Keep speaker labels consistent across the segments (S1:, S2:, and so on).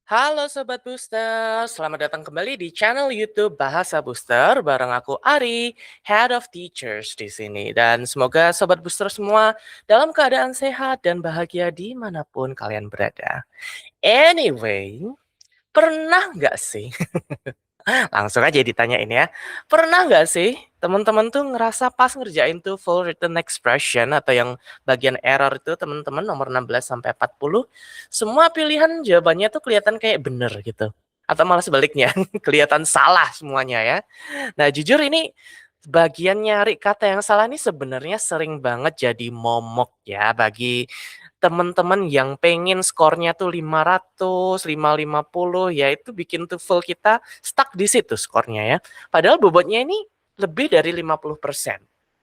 S1: Halo Sobat Booster, selamat datang kembali di channel YouTube Bahasa Booster bareng aku Ari, Head of Teachers di sini. Dan semoga Sobat Booster semua dalam keadaan sehat dan bahagia dimanapun kalian berada. Anyway, pernah nggak sih langsung aja ditanyain ya. Pernah nggak sih teman-teman tuh ngerasa pas ngerjain tuh full written expression atau yang bagian error itu teman-teman nomor 16 sampai 40, semua pilihan jawabannya tuh kelihatan kayak bener gitu. Atau malah sebaliknya, kelihatan salah semuanya ya. Nah, jujur ini bagian nyari kata yang salah ini sebenarnya sering banget jadi momok ya bagi teman-teman yang pengen skornya tuh 500, 550 ya itu bikin TOEFL kita stuck di situ skornya ya. Padahal bobotnya ini lebih dari 50%.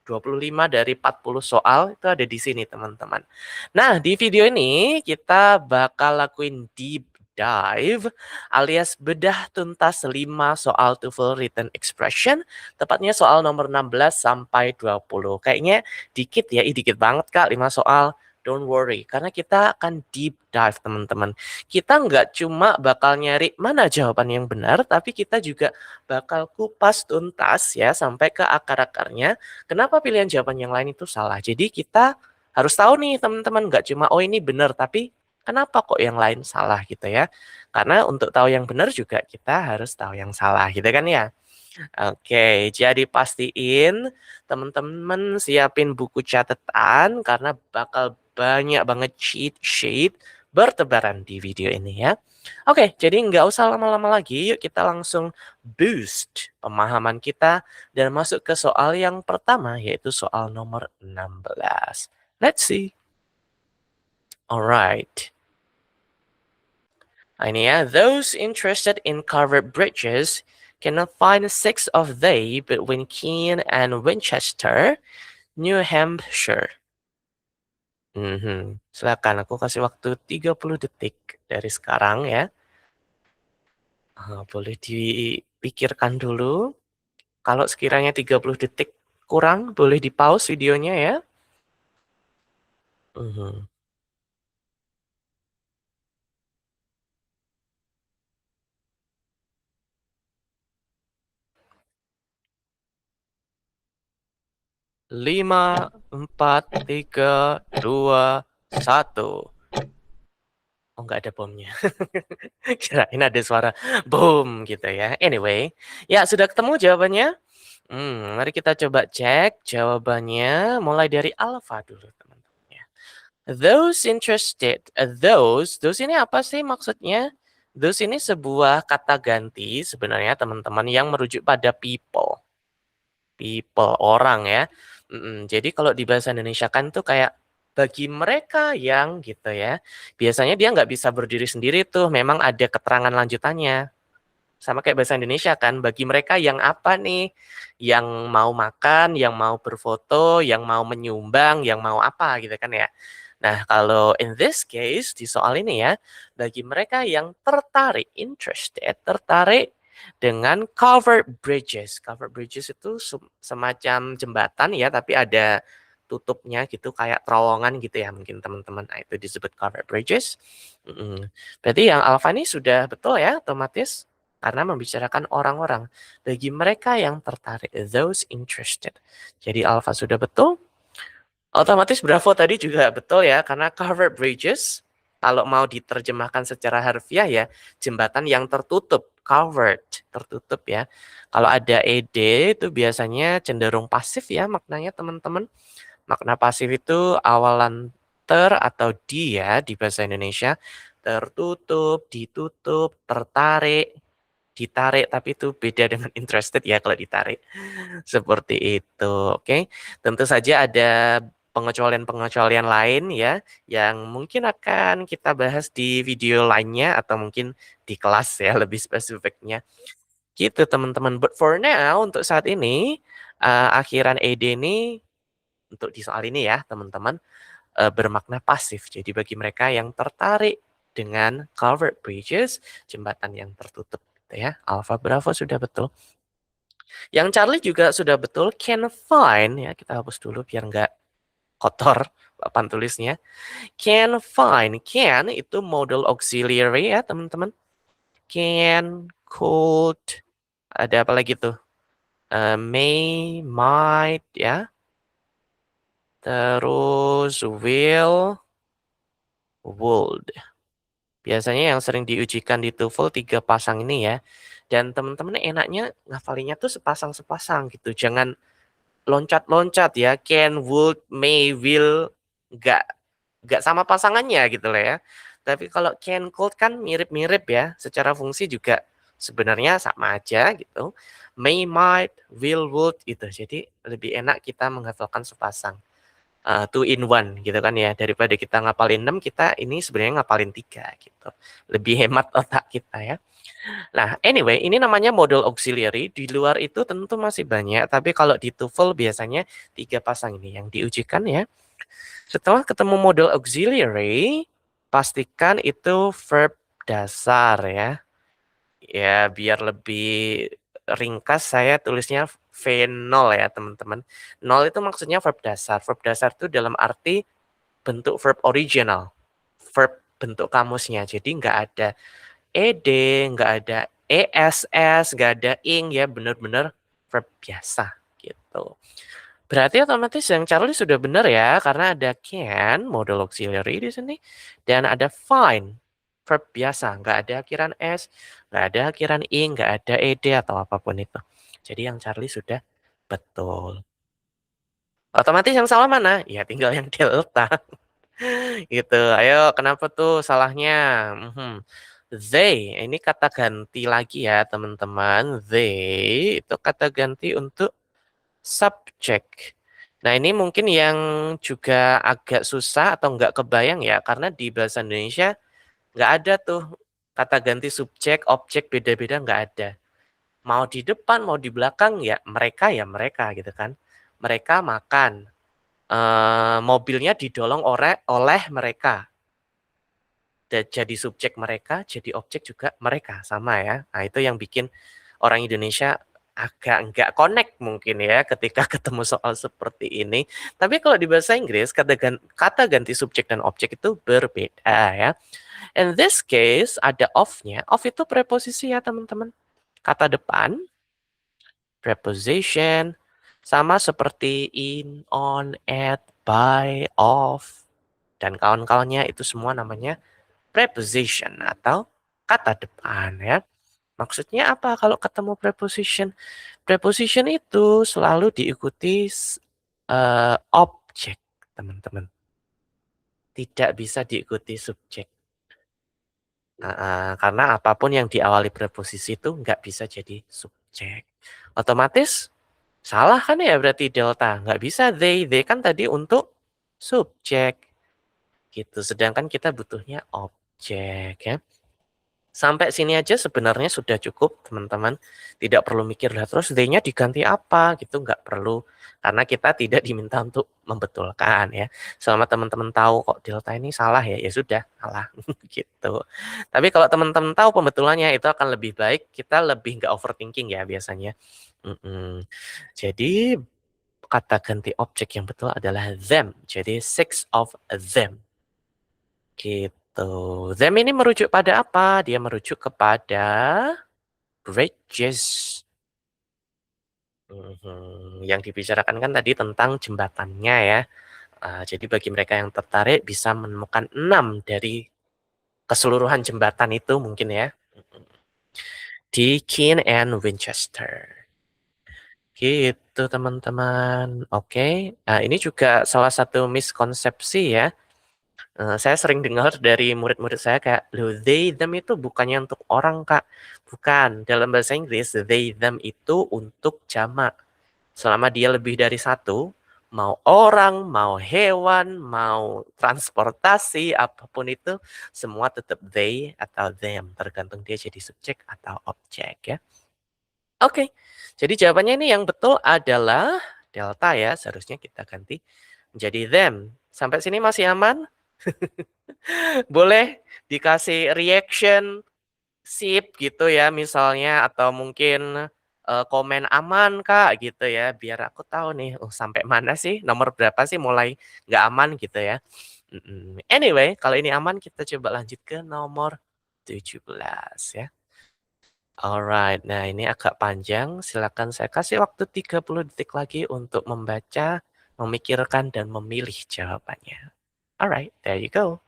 S1: 25 dari 40 soal itu ada di sini teman-teman. Nah, di video ini kita bakal lakuin deep dive alias bedah tuntas 5 soal TOEFL written expression, tepatnya soal nomor 16 sampai 20. Kayaknya dikit ya, dikit banget Kak 5 soal. Don't worry, karena kita akan deep dive teman-teman. Kita nggak cuma bakal nyari mana jawaban yang benar, tapi kita juga bakal kupas tuntas ya sampai ke akar-akarnya. Kenapa pilihan jawaban yang lain itu salah? Jadi kita harus tahu nih teman-teman, nggak cuma oh ini benar, tapi kenapa kok yang lain salah gitu ya. Karena untuk tahu yang benar juga kita harus tahu yang salah gitu kan ya. Oke, jadi pastiin teman-teman siapin buku catatan karena bakal banyak banget cheat sheet bertebaran di video ini ya. Oke, jadi nggak usah lama-lama lagi, yuk kita langsung boost pemahaman kita dan masuk ke soal yang pertama, yaitu soal nomor 16. Let's see. Alright. Nah, ini ya, those interested in covered bridges cannot find six of they between Keene and Winchester, New Hampshire. Silakan aku kasih waktu 30 detik dari sekarang ya. Boleh dipikirkan dulu. Kalau sekiranya 30 detik kurang, boleh di-pause videonya ya. Mhm. 5, 4, 3, 2, 1. Oh, nggak ada bomnya. Kirain ada suara boom gitu ya. Anyway, ya sudah ketemu jawabannya? Mari kita coba cek jawabannya mulai dari alfa dulu teman-teman ya. Those interested, those ini apa sih maksudnya? Those ini sebuah kata ganti sebenarnya teman-teman yang merujuk pada people. People, orang ya. Jadi kalau di bahasa Indonesia kan tuh kayak bagi mereka yang gitu ya. Biasanya dia nggak bisa berdiri sendiri tuh, memang ada keterangan lanjutannya. Sama kayak bahasa Indonesia kan, bagi mereka yang apa nih, yang mau makan, yang mau berfoto, yang mau menyumbang, yang mau apa gitu kan ya. Nah, kalau in this case, di soal ini ya, bagi mereka yang tertarik, interested, tertarik dengan covered bridges. Covered bridges itu semacam jembatan ya, tapi ada tutupnya gitu, kayak terowongan gitu ya mungkin teman-teman. Nah, itu disebut covered bridges. Berarti yang alpha ini sudah betul ya, otomatis. Karena membicarakan orang-orang. Bagi mereka yang tertarik, those interested. Jadi alpha sudah betul. Otomatis Bravo tadi juga betul ya, karena covered bridges, kalau mau diterjemahkan secara harfiah ya, jembatan yang tertutup, covered, tertutup ya. Kalau ada ed itu biasanya cenderung pasif ya maknanya teman-teman. Makna pasif itu awalan ter atau di ya di bahasa Indonesia. Tertutup, ditutup, tertarik, ditarik, tapi itu beda dengan interested ya kalau ditarik. Seperti itu, oke. Tentu saja ada pengecualian-pengecualian lain ya, yang mungkin akan kita bahas di video lainnya atau mungkin di kelas ya lebih spesifiknya. Gitu teman-teman. But for now, untuk saat ini, akhiran ed ini untuk di soal ini ya teman-teman, bermakna pasif. Jadi bagi mereka yang tertarik dengan covered bridges, jembatan yang tertutup gitu ya. Alpha Bravo sudah betul. Yang Charlie juga sudah betul, can find ya, kita hapus dulu biar nggak kotor papan tulisnya. Can find, can itu modal auxiliary ya teman-teman. can, could, ada apa lagi tuh? May, might, ya. Terus will, would. Biasanya yang sering diujikan di TOEFL 3 pasang ini ya. Dan teman-teman enaknya ngafalinnya tuh sepasang-sepasang gitu. Jangan loncat-loncat ya. Can, would, may, will, nggak nggak sama pasangannya gitu lah ya. Tapi kalau can, could kan mirip-mirip ya. Secara fungsi juga sebenarnya sama aja gitu. May, might, will, would gitu. Jadi lebih enak kita menghafalkan sepasang. Two in one gitu kan ya, daripada kita ngapalin 6 kita ini sebenarnya ngapalin 3 gitu. Lebih hemat otak kita ya. Nah, anyway ini namanya model auxiliary, di luar itu tentu masih banyak, tapi kalau di TOEFL biasanya 3 pasang ini yang diujikan ya. Setelah ketemu model auxiliary, pastikan itu verb dasar ya. Ya, biar lebih ringkas saya tulisnya V0 ya, teman-teman. 0 itu maksudnya verb dasar. Verb dasar itu dalam arti bentuk verb original, verb bentuk kamusnya. Jadi nggak ada ed, nggak ada ess, nggak ada ing ya, benar-benar verb biasa gitu. Berarti otomatis yang Charlie sudah benar ya, karena ada can, model auxiliary di sini, dan ada find, verb biasa, nggak ada akhiran s, nggak ada akhiran ing, nggak ada ed atau apapun itu. Jadi yang Charlie sudah betul. Otomatis yang salah mana? Ya tinggal yang delta. Gitu. Ayo kenapa tuh salahnya? They, ini kata ganti lagi ya teman-teman. They itu kata ganti untuk subjek. Nah ini mungkin yang juga agak susah atau nggak kebayang ya. Karena di bahasa Indonesia nggak ada tuh kata ganti subjek, objek beda-beda nggak ada. Mau di depan, mau di belakang ya mereka gitu kan. Mereka makan. Mobilnya didorong oleh mereka. Jadi subjek mereka, jadi objek juga mereka, sama ya. Nah, itu yang bikin orang Indonesia agak nggak connect mungkin ya ketika ketemu soal seperti ini. Tapi kalau di bahasa Inggris, kata ganti subjek dan objek itu berbeda ya. In this case, ada of-nya. Of itu preposisi ya teman-teman. Kata depan, preposition, sama seperti in, on, at, by, of, dan kawan-kawannya itu semua namanya preposition atau kata depan ya. Maksudnya apa kalau ketemu preposition? Preposition itu selalu diikuti objek, teman-teman. Tidak bisa diikuti subjek. Karena apapun yang diawali preposisi itu nggak bisa jadi subjek. Otomatis salah kan ya berarti delta. Nggak bisa they kan tadi untuk subjek. Gitu. Sedangkan kita butuhnya objek ya. Sampai sini aja sebenarnya sudah cukup teman-teman. Tidak perlu mikir lah terus D-nya diganti apa gitu, nggak perlu. Karena kita tidak diminta untuk membetulkan ya. Selama teman-teman tahu kok delta ini salah ya sudah salah gitu. Tapi kalau teman-teman tahu pembetulannya itu akan lebih baik, kita lebih nggak overthinking ya biasanya. Jadi kata ganti objek yang betul adalah them. Jadi 6 of them. Gitu. Them ini merujuk pada apa? Dia merujuk kepada bridges. Yang dibicarakan kan tadi tentang jembatannya ya. Jadi bagi mereka yang tertarik bisa menemukan 6 dari keseluruhan jembatan itu mungkin ya. Di Keene and Winchester. Gitu teman-teman. Oke. Nah ini juga salah satu miskonsepsi ya. Saya sering dengar dari murid-murid saya kayak, "Loh, they, them itu bukannya untuk orang, Kak." Bukan, dalam bahasa Inggris, they, them itu untuk jamak. Selama dia lebih dari satu, mau orang, mau hewan, mau transportasi, apapun itu, semua tetap they atau them, tergantung dia jadi subjek atau objek ya. Oke, jadi jawabannya ini yang betul adalah delta ya, seharusnya kita ganti menjadi them. Sampai sini masih aman? Boleh dikasih reaction, sip gitu ya misalnya atau mungkin, komen aman Kak gitu ya biar aku tahu nih, oh sampai mana sih, nomor berapa sih mulai nggak aman gitu ya. Anyway kalau ini aman kita coba lanjut ke nomor 17 ya. Alright, nah ini agak panjang, silakan saya kasih waktu 30 detik lagi untuk membaca, memikirkan, dan memilih jawabannya. Alright, there you go.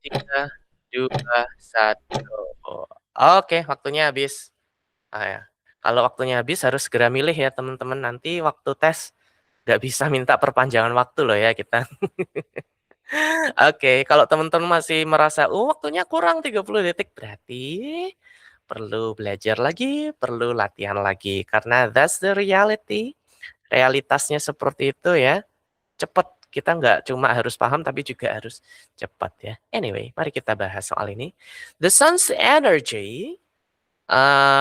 S1: Tiga, dua, satu. Oke, waktunya habis. Ah, ya. Kalau waktunya habis harus segera milih ya teman-teman, nanti waktu tes nggak bisa minta perpanjangan waktu loh ya kita. Oke, kalau teman-teman masih merasa, "Oh, waktunya kurang 30 detik," berarti perlu belajar lagi, perlu latihan lagi, karena that's the reality. Realitasnya seperti itu ya. Cepet, kita nggak cuma harus paham, tapi juga harus cepat ya. Anyway, mari kita bahas soal ini. The sun's energy,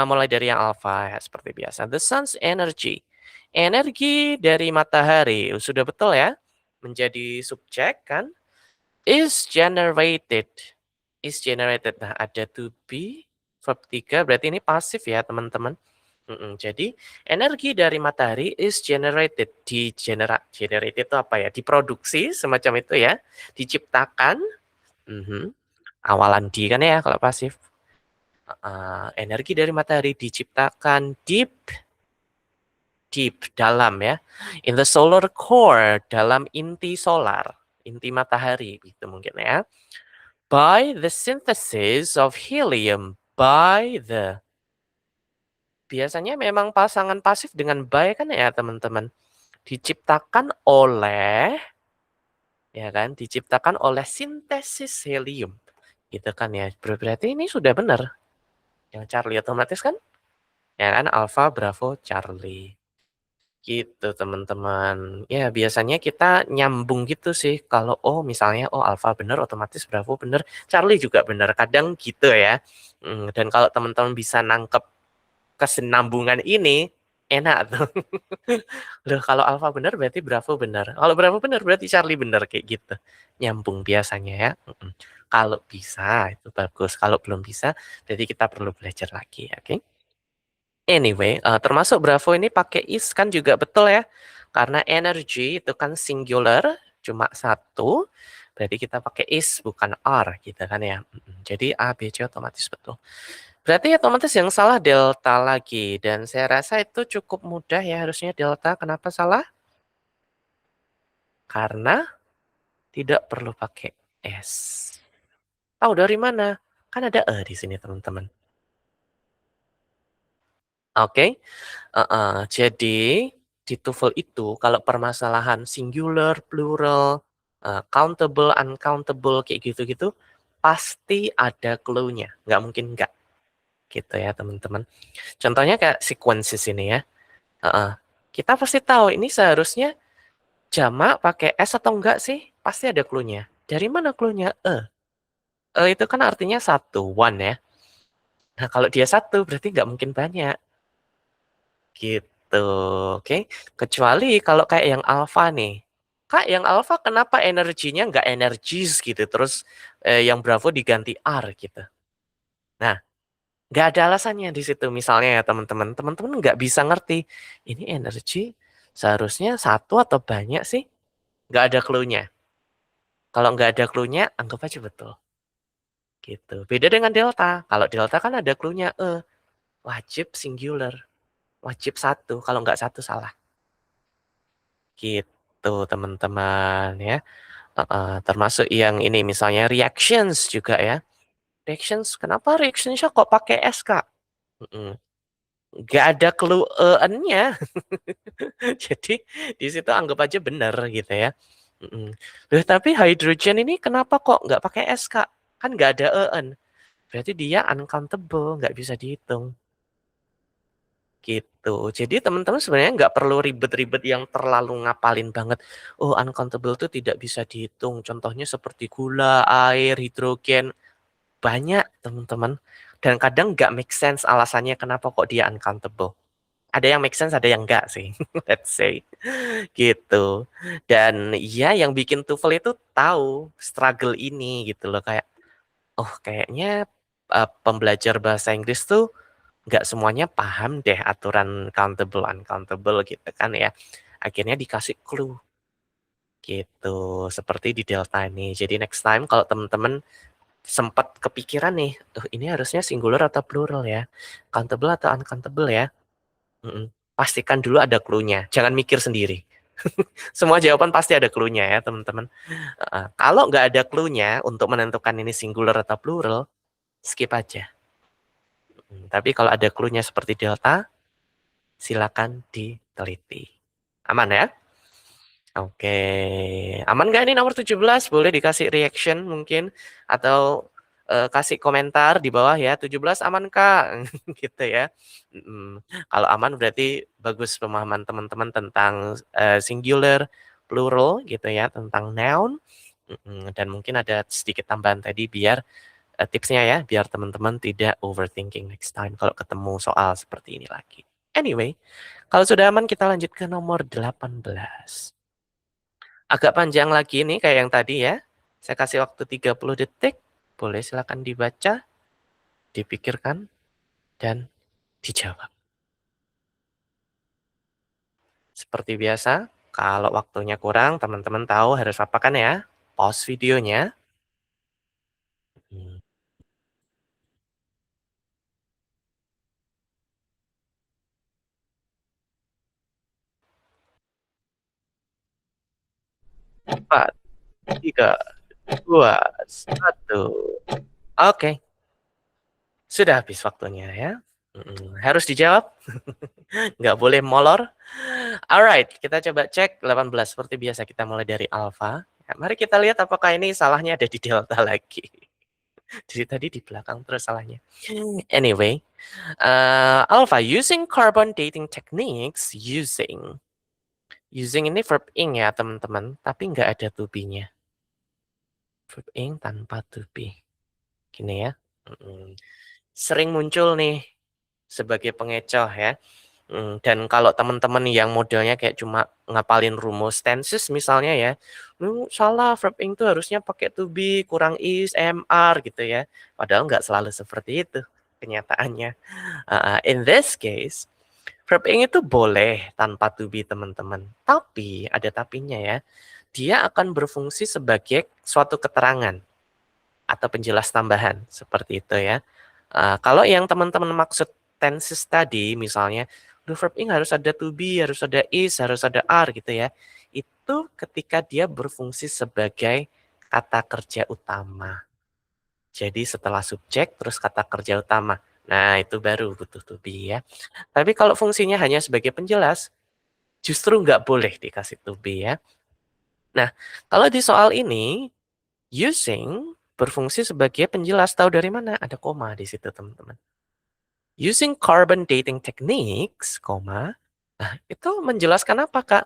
S1: mulai dari yang alfa ya, seperti biasa. The sun's energy, energi dari matahari, sudah betul ya, menjadi subjek kan? Is generated. Is generated. Nah, ada to be, verb 3, berarti ini pasif ya, teman-teman. Jadi energi dari matahari is generated. Generated itu apa ya? Diproduksi, semacam itu ya. Diciptakan. Mhm. Awalan di kan ya kalau pasif. Energi dari matahari diciptakan deep, dalam ya. In the solar core, dalam inti solar, inti matahari gitu mungkin ya. By the synthesis of helium, by the. Biasanya memang pasangan pasif dengan by kan ya teman-teman. Diciptakan oleh, ya kan, diciptakan oleh sintesis helium. Gitu kan ya. Berarti ini sudah benar. Yang Charlie otomatis kan? Ya kan, Alpha, Bravo, Charlie. Gitu teman-teman. Ya biasanya kita nyambung gitu sih. Kalau misalnya Alpha benar otomatis Bravo benar, Charlie juga benar. Kadang gitu ya. Dan kalau teman-teman bisa nangkep kesinambungan ini, enak tuh. Loh kalau Alpha benar berarti Bravo benar. Kalau Bravo benar berarti Charlie benar kayak gitu. Nyambung biasanya ya. Kalau bisa itu bagus. Kalau belum bisa berarti kita perlu belajar lagi, oke? Anyway, termasuk Bravo ini pakai is kan juga betul ya. Karena energy itu kan singular, cuma satu, berarti kita pakai is bukan are gitu kan ya. Jadi A, B, C otomatis betul. Berarti otomatis yang salah delta lagi dan saya rasa itu cukup mudah ya harusnya delta. Kenapa salah? Karena tidak perlu pakai S. Tahu dari mana? Kan ada E di sini teman-teman. Oke, jadi di TOEFL itu kalau permasalahan singular, plural, countable, uncountable kayak gitu-gitu, pasti ada clue-nya, nggak mungkin nggak, gitu ya teman-teman. Contohnya kayak sequences ini ya, heeh. Kita pasti tahu ini seharusnya jamak pakai S atau enggak sih? Pasti ada clue-nya. Dari mana clue-nya? E. E itu kan artinya satu, one ya. Nah kalau dia satu berarti nggak mungkin banyak. Gitu, oke. Kecuali kalau kayak yang alfa nih. Kak, yang alfa kenapa energinya nggak energies gitu, terus, yang bravo diganti R gitu. Nah, nggak ada alasannya di situ. Misalnya ya teman-teman, teman-teman nggak bisa ngerti, ini energi seharusnya satu atau banyak sih? Nggak ada clue-nya. Kalau nggak ada clue-nya, anggap aja betul. Gitu. Beda dengan delta. Kalau delta kan ada clue-nya, wajib singular, wajib satu, kalau nggak satu salah. Gitu teman-teman ya, termasuk yang ini misalnya reactions juga ya. Reactions, kenapa reactions kok pakai S, Kak? Mhm, nggak ada clue en-nya. Jadi di situ anggap aja benar gitu ya. Loh tapi hydrogen ini kenapa kok nggak pakai S, Kak? Kan nggak ada en. Berarti dia uncountable, nggak bisa dihitung. Gitu. Jadi teman-teman sebenarnya nggak perlu ribet-ribet yang terlalu ngapalin banget. Oh, uncountable itu tidak bisa dihitung. Contohnya seperti gula, air, hidrogen. Banyak teman-teman. Dan kadang nggak make sense alasannya kenapa kok dia uncountable. Ada yang make sense, ada yang enggak sih, let's say, gitu. Dan ya yang bikin TOEFL itu tahu struggle ini gitu loh, kayak, oh kayaknya, pembelajar bahasa Inggris tuh nggak semuanya paham deh aturan countable, uncountable gitu kan ya. Akhirnya dikasih clue, gitu. Seperti di Delta ini. Jadi next time kalau teman-teman sempat kepikiran nih, ini harusnya singular atau plural ya? Countable atau uncountable ya?" Pastikan dulu ada clue-nya, jangan mikir sendiri. Semua jawaban pasti ada clue-nya ya teman-teman, heeh. Kalau nggak ada clue-nya untuk menentukan ini singular atau plural, skip aja. Tapi kalau ada clue-nya seperti delta, silakan diteliti. Aman ya? Oke, aman nggak ini nomor 17? Boleh dikasih reaction mungkin atau, kasih komentar di bawah ya, "17 aman, Kak?" Gitu ya. Kalau aman berarti bagus pemahaman teman-teman tentang, singular, plural gitu ya, tentang noun, dan mungkin ada sedikit tambahan tadi biar, tipsnya ya, biar teman-teman tidak overthinking next time kalau ketemu soal seperti ini lagi. Anyway, kalau sudah aman kita lanjut ke nomor 18. Agak panjang lagi nih kayak yang tadi ya. Saya kasih waktu 30 detik. Boleh silakan dibaca, dipikirkan, dan dijawab. Seperti biasa, kalau waktunya kurang, teman-teman tahu harus apa kan ya? Pause videonya. Hmm, 4, 3, 2, 1. Oke, sudah habis waktunya ya. Harus dijawab, nggak boleh molor. Alright, kita coba cek 18. Seperti biasa kita mulai dari alpha. Ya, mari kita lihat apakah ini salahnya ada di delta lagi. Dari tadi di belakang terus salahnya. Anyway, alpha using carbon dating techniques using ini verb ing ya teman-teman, tapi nggak ada to be-nya. Verb ing tanpa to be. Gini ya. Mm, Sering muncul nih sebagai pengecoh ya. Dan kalau teman-teman yang modelnya kayak cuma ngapalin rumus tenses misalnya ya, salah verb ing itu harusnya pakai to be, kurang is, mr gitu ya. Padahal nggak selalu seperti itu kenyataannya. In this case, verb ing itu boleh tanpa to be teman-teman. Tapi, ada tapinya ya, dia akan berfungsi sebagai suatu keterangan atau penjelas tambahan, seperti itu ya. Kalau yang teman-teman maksud tenses tadi misalnya, verb ing harus ada to be, harus ada is, harus ada are gitu ya. Itu ketika dia berfungsi sebagai kata kerja utama. Jadi setelah subjek terus kata kerja utama. Nah, itu baru butuh to be ya. Tapi kalau fungsinya hanya sebagai penjelas, justru nggak boleh dikasih to be ya. Nah, kalau di soal ini, using berfungsi sebagai penjelas. Tahu dari mana? Ada koma di situ, teman-teman. Using carbon dating techniques, koma, nah itu menjelaskan apa, Kak?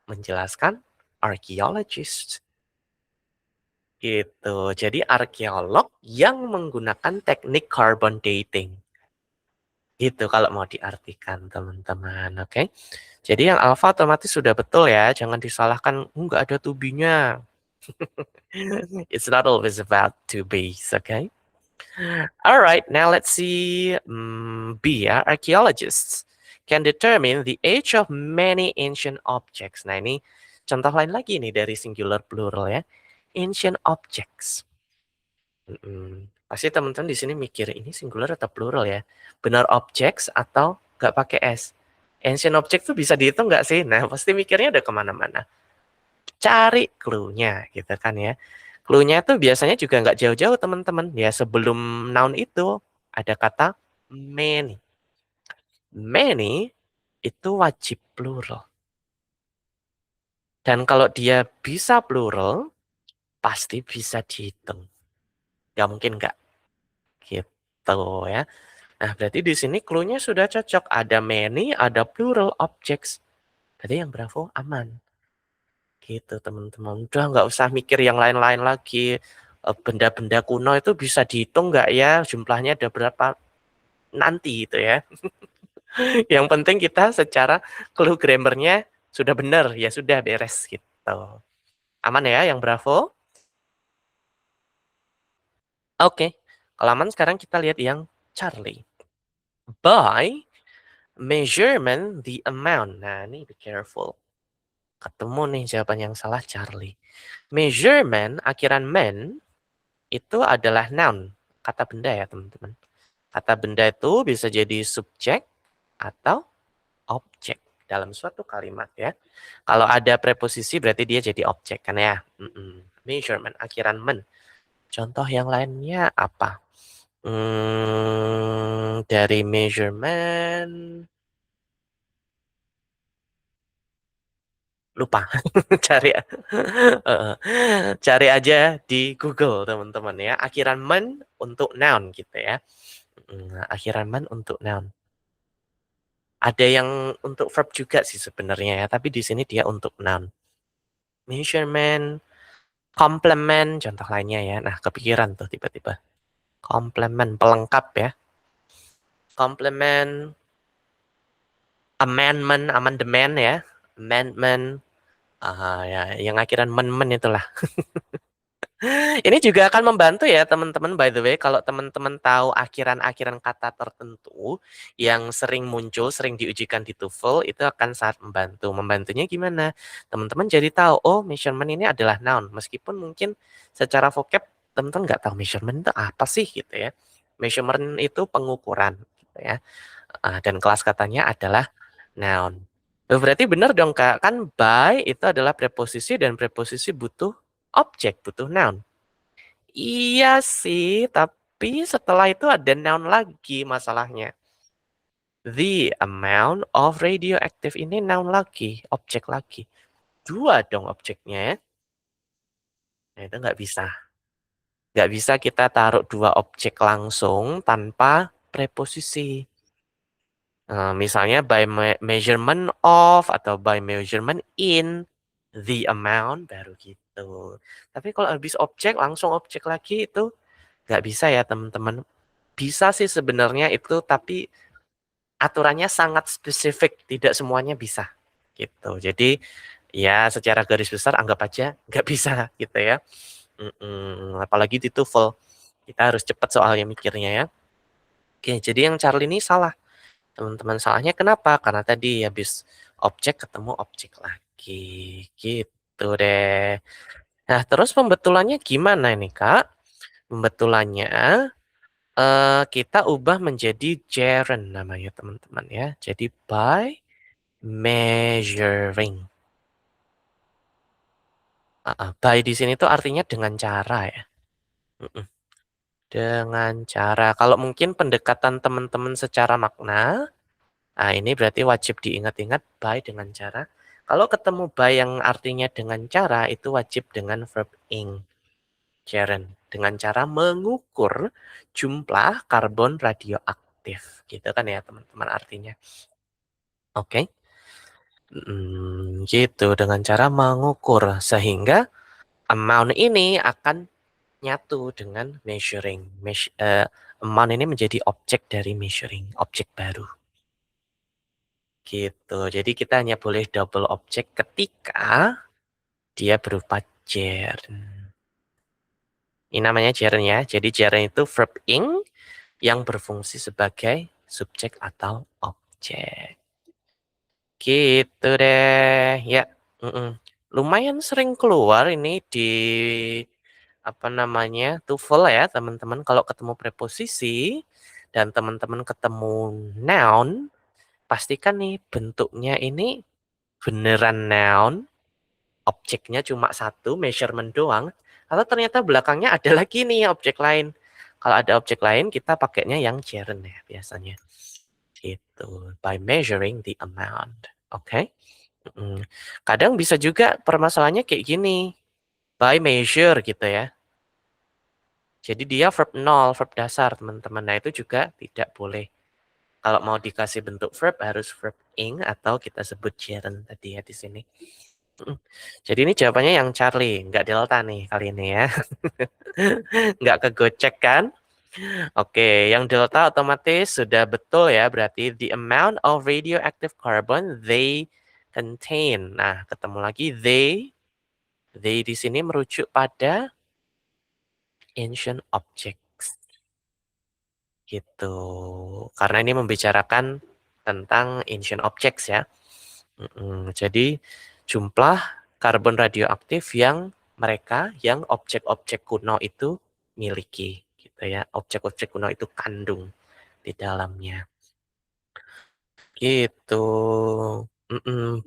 S1: Menjelaskan archaeologist. Gitu. Jadi arkeolog yang menggunakan teknik carbon dating. Gitu kalau mau diartikan, teman-teman. Oke. Jadi yang alpha otomatis sudah betul ya. Jangan disalahkan, nggak ada to be-nya. It's not always about to be, okay? Alright, now let's see. B ya, archaeologists can determine the age of many ancient objects. Nah ini contoh lain lagi nih dari singular plural ya. Ancient objects. Pasti teman-teman di sini mikir ini singular atau plural ya? Benar objects atau nggak pakai s? Ancient object tuh bisa dihitung nggak sih? Nah pasti mikirnya udah kemana-mana. Cari clue-nya gitu kan ya. Clue-nya itu biasanya juga nggak jauh-jauh teman-teman. Ya sebelum noun itu ada kata many. Many itu wajib plural. Dan kalau dia bisa plural, pasti bisa dihitung. Nggak mungkin nggak. Gitu ya. Nah berarti di sini clue-nya sudah cocok. Ada many, ada plural objects. Berarti yang bravo aman. Gitu teman-teman. Udah nggak usah mikir yang lain-lain lagi. Benda-benda kuno itu bisa dihitung nggak ya jumlahnya ada berapa nanti itu ya. Yang penting kita secara clue grammar-nya sudah benar, ya sudah beres gitu. Aman ya yang Bravo? Oke. Kalau aman sekarang kita lihat yang Charlie. By measurement the amount. Nah, ini be careful. Ketemu nih jawaban yang salah Charlie. Measurement akhiran men itu adalah noun, kata benda ya teman-teman. Kata benda itu bisa jadi subjek atau objek dalam suatu kalimat ya. Kalau ada preposisi berarti dia jadi objek kan ya. Measurement akhiran men. Contoh yang lainnya apa? Dari measurement lupa cari cari aja di Google teman-teman ya. Akhiran men untuk noun gitu ya. Akhiran men untuk noun. Ada yang untuk verb juga sih sebenarnya ya, tapi di sini dia untuk noun. Measurement, complement contoh lainnya ya. Nah, kepikiran tuh tiba-tiba. Complement pelengkap ya. Complement, amendment, amandemen ya. Amendment, ya yang akhiran men itulah. Ini juga akan membantu ya teman-teman, by the way, kalau teman-teman tahu akhiran-akhiran kata tertentu yang sering muncul, sering diujikan di TOEFL, itu akan sangat membantu. Membantunya gimana? Teman-teman jadi tahu, oh measurement ini adalah noun. Meskipun mungkin secara vocab teman-teman nggak tahu measurement itu apa sih gitu ya. Measurement itu pengukuran gitu ya. Dan kelas katanya adalah noun. Berarti benar dong Kak, kan by itu adalah preposisi dan preposisi butuh objek, butuh noun. Iya sih, tapi setelah itu ada noun lagi masalahnya. The amount of radioactive ini noun lagi, objek lagi. Dua dong objeknya ya. Nah, itu nggak bisa. Nggak bisa kita taruh dua objek langsung tanpa preposisi. Misalnya by measurement of atau by measurement in the amount baru gitu. Tapi kalau habis objek langsung objek lagi itu nggak bisa ya teman-teman. Bisa sih sebenarnya itu, tapi aturannya sangat spesifik, tidak semuanya bisa, gitu. Jadi, ya secara garis besar anggap aja nggak bisa, gitu ya. Apalagi di TOEFL, kita harus cepat soalnya mikirnya ya. Oke, jadi yang Charlie ini salah, teman-teman. Salahnya kenapa? Karena tadi habis objek ketemu objek lagi, gitu deh. Nah, terus pembetulannya gimana ini, Kak? Pembetulannya kita ubah menjadi gerund namanya teman-teman ya. Jadi by measuring. By di sini tuh artinya dengan cara ya. Mhm, dengan cara. Kalau mungkin pendekatan teman-teman secara makna, nah ini berarti wajib diingat-ingat by dengan cara. Kalau ketemu by yang artinya dengan cara, itu wajib dengan verb ing, gerund. Dengan cara mengukur jumlah karbon radioaktif. Gitu kan ya teman-teman artinya. Oke. Gitu, dengan cara mengukur, sehingga amount ini akan nyatu dengan measuring. Amount ini menjadi objek dari measuring, objek baru. Gitu, jadi kita hanya boleh double objek ketika dia berupa gerund. Ini namanya gerund ya, jadi gerund itu verb ing yang berfungsi sebagai subjek atau objek. Gitu deh, ya, lumayan sering keluar ini di, apa namanya, TOEFL ya teman-teman kalau ketemu preposisi dan teman-teman ketemu noun, pastikan nih bentuknya ini beneran noun, objeknya cuma satu, measurement doang, atau ternyata belakangnya ada lagi nih objek lain. Kalau ada objek lain kita pakainya yang gerund ya biasanya. Gitu, by measuring the amount, oke? Kadang bisa juga permasalahannya kayak gini, by measure gitu ya. Jadi dia verb nol, verb dasar teman-teman. Nah itu juga tidak boleh. Kalau mau dikasih bentuk verb harus verb ing atau kita sebut gerund tadi ya di sini. Jadi ini jawabannya yang Charlie, nggak delta nih kali ini ya. Nggak kegocek kan? Oke, yang delta otomatis sudah betul ya, berarti the amount of radioactive carbon they contain. Nah, ketemu lagi they di sini merujuk pada ancient objects gitu. Karena ini membicarakan tentang ancient objects ya. Jadi jumlah karbon radioaktif yang mereka, yang objek-objek kuno itu miliki gitu ya. Objek-objek kuno itu kandung di dalamnya. Gitu.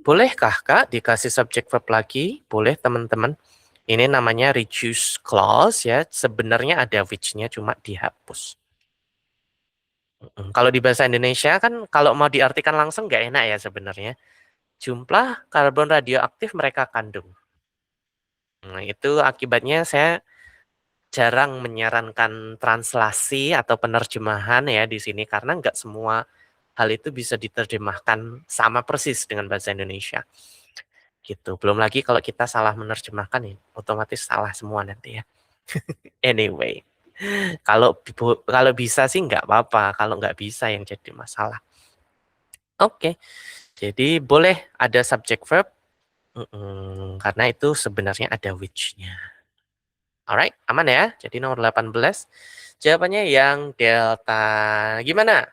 S1: Bolehkah Kak dikasih subject verb lagi? Boleh teman-teman. Ini namanya reduce clause ya. Sebenarnya ada which-nya cuma dihapus. Kalau di bahasa Indonesia kan kalau mau diartikan langsung nggak enak ya sebenarnya. Jumlah karbon radioaktif mereka kandung. Nah, itu akibatnya saya jarang menyarankan translasi atau penerjemahan ya di sini karena nggak semua hal itu bisa diterjemahkan sama persis dengan bahasa Indonesia. Gitu. Belum lagi kalau kita salah menerjemahkan ya, otomatis salah semua nanti ya. Anyway, kalau bisa sih nggak apa-apa, kalau nggak bisa yang jadi masalah. Oke, jadi boleh ada subject verb, karena itu sebenarnya ada which-nya. Alright, aman ya? Jadi nomor 18, jawabannya yang delta. Gimana?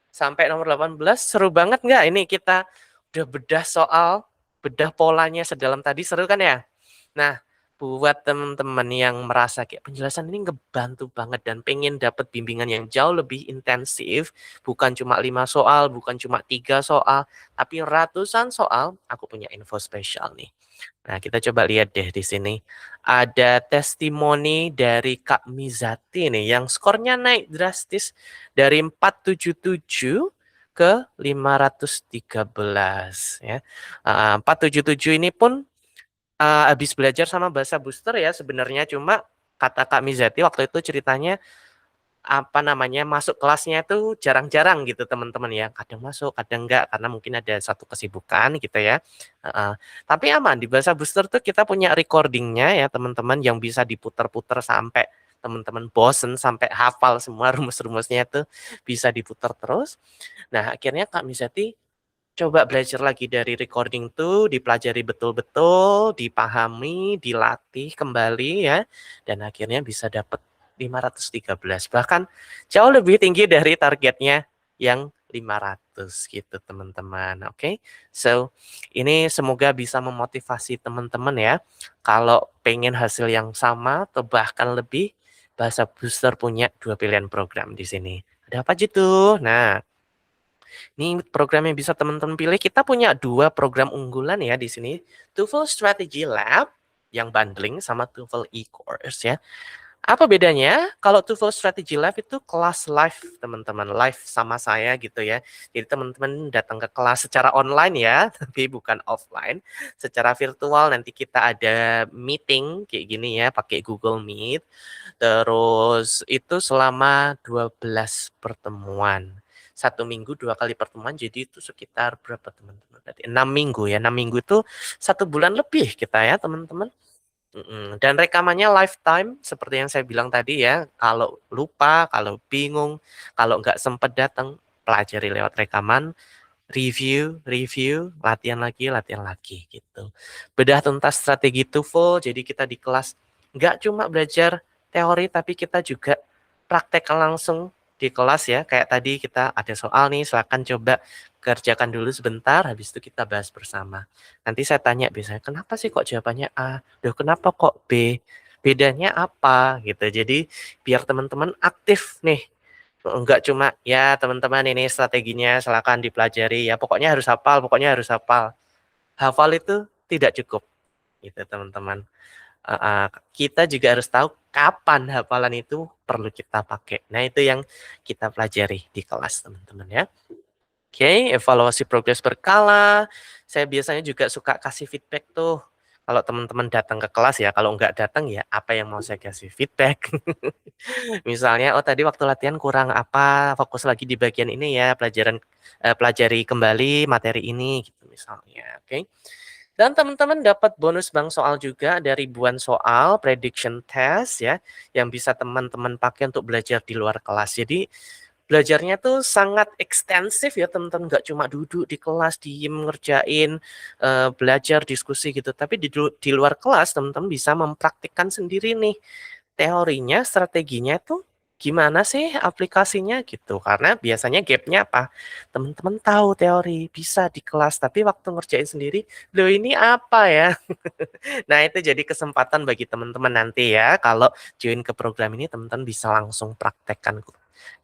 S1: Sampai nomor 18 seru banget nggak? Ini kita udah bedah soal, bedah polanya sedalam tadi, seru kan ya? Nah, buat teman-teman yang merasa kayak penjelasan ini ngebantu banget dan pengen dapat bimbingan yang jauh lebih intensif, bukan cuma 5 soal, bukan cuma 3 soal, tapi ratusan soal, aku punya info spesial nih. Nah, kita coba lihat deh di sini. Ada testimoni dari Kak Mizati nih yang skornya naik drastis dari 477 ke 513 ya. 477 ini pun habis belajar sama bahasa booster ya sebenarnya, cuma kata Kak Mizati waktu itu ceritanya, apa namanya, masuk kelasnya itu jarang-jarang gitu teman-teman ya, kadang masuk, kadang enggak, karena mungkin ada satu kesibukan gitu ya, heeh. Tapi aman, di bahasa booster tuh kita punya recording-nya ya teman-teman, yang bisa diputar-putar sampai teman-teman bosen, sampai hafal semua rumus-rumusnya itu bisa diputar terus. Nah, akhirnya Kak Mizati coba belajar lagi dari recording tuh, dipelajari betul-betul, dipahami, dilatih kembali ya, dan akhirnya bisa dapat 513. Bahkan jauh lebih tinggi dari targetnya yang 500 gitu teman-teman. Oke. So, ini semoga bisa memotivasi teman-teman ya. Kalau pengen hasil yang sama atau bahkan lebih, Bahasa Booster punya 2 pilihan program di sini. Ada apa aja tuh? Nah, ini program yang bisa teman-teman pilih, kita punya 2 program unggulan ya di sini. TOEFL Strategy Lab yang bundling sama TOEFL e-course ya. Apa bedanya? Kalau TOEFL Strategy Lab itu kelas live teman-teman, live sama saya gitu ya. Jadi teman-teman datang ke kelas secara online ya, tapi bukan offline. Secara virtual nanti kita ada meeting kayak gini ya, pakai Google Meet. Terus itu selama 12 pertemuan. 1 minggu 2 kali pertemuan, jadi itu sekitar berapa teman-teman tadi? 6 minggu ya, 6 minggu itu 1 bulan lebih kita ya teman-teman. Dan rekamannya lifetime seperti yang saya bilang tadi ya, kalau lupa, kalau bingung, kalau nggak sempat datang, pelajari lewat rekaman, review, latihan lagi gitu. Bedah tuntas strategi TOEFL, jadi kita di kelas nggak cuma belajar teori, tapi kita juga praktek langsung di kelas ya. Kayak tadi kita ada soal nih, silakan coba kerjakan dulu sebentar, habis itu kita bahas bersama. Nanti saya tanya biasanya, kenapa sih kok jawabannya A? Loh kenapa kok B? Bedanya apa? Gitu. Jadi biar teman-teman aktif nih, enggak cuma, "Ya teman-teman ini strateginya silakan dipelajari ya, pokoknya harus hafal pokoknya harus hafal." Hafal itu tidak cukup, gitu teman-teman. Heeh, kita juga harus tahu kapan hafalan itu perlu kita pakai. Nah itu yang kita pelajari di kelas teman-teman ya. Oke, evaluasi progres berkala. Saya biasanya juga suka kasih feedback tuh. Kalau teman-teman datang ke kelas ya, kalau nggak datang ya apa yang mau saya kasih feedback. Misalnya, oh tadi waktu latihan kurang apa, fokus lagi di bagian ini ya, pelajari kembali materi ini gitu misalnya, oke. Dan teman-teman dapat bonus bank soal juga, ada ribuan soal prediction test ya, yang bisa teman-teman pakai untuk belajar di luar kelas. Jadi belajarnya tuh sangat ekstensif ya teman-teman, nggak cuma duduk di kelas diem ngerjain, belajar diskusi gitu, tapi di luar kelas teman-teman bisa mempraktikkan sendiri nih teorinya, strateginya tuh gimana sih aplikasinya gitu. Karena biasanya gapnya apa? Teman-teman tahu teori, bisa di kelas, tapi waktu ngerjain sendiri, "Loh ini apa ya?" Nah, itu jadi kesempatan bagi teman-teman nanti ya, kalau join ke program ini teman-teman bisa langsung praktekkan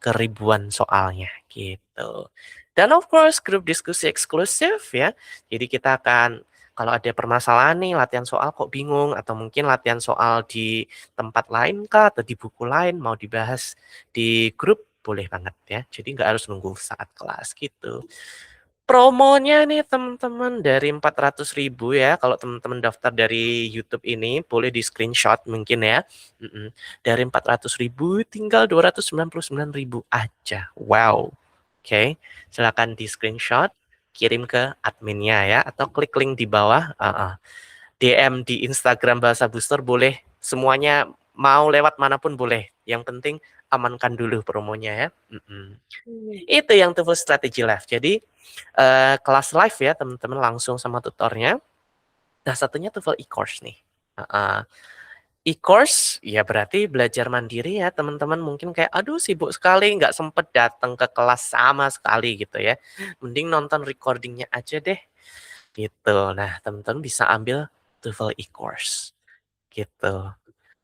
S1: ke ribuan soalnya, gitu. Dan of course grup diskusi eksklusif ya, jadi kita akan kalau ada permasalahan nih latihan soal kok bingung atau mungkin latihan soal di tempat lain kah atau di buku lain mau dibahas di grup, boleh banget ya. Jadi nggak harus nunggu saat kelas gitu. Promonya nih teman-teman dari 400.000 ya, kalau teman-teman daftar dari YouTube ini, boleh di-screenshot mungkin ya, dari 400.000 tinggal 299.000 aja. Wow, oke. Silakan di-screenshot, kirim ke adminnya ya, atau klik link di bawah, DM di Instagram Bahasa Booster boleh, semuanya mau lewat manapun boleh, yang penting amankan dulu promonya ya, Itu yang TOEFL Strategy Live. Jadi, kelas live ya teman-teman langsung sama tutornya. Nah satunya TOEFL e-course nih, heeh. E-course, ya berarti belajar mandiri ya teman-teman mungkin kayak, "Aduh sibuk sekali nggak sempet datang ke kelas sama sekali," gitu ya. Mending nonton recording-nya aja deh, gitu. Nah teman-teman bisa ambil TOEFL e-course, gitu.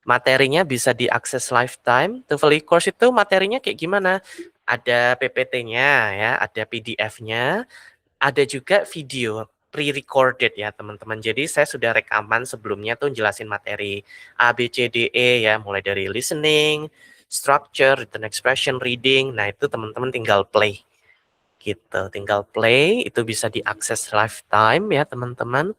S1: Materinya bisa diakses lifetime. TOEFL e-course itu materinya kayak gimana? Ada PPT-nya ya, ada PDF-nya, ada juga video pre-recorded ya teman-teman. Jadi saya sudah rekaman sebelumnya tuh jelasin materi A, B, C, D, E ya, mulai dari listening, structure, written expression, reading. Nah itu teman-teman tinggal play gitu. Tinggal play, itu bisa diakses lifetime ya teman-teman.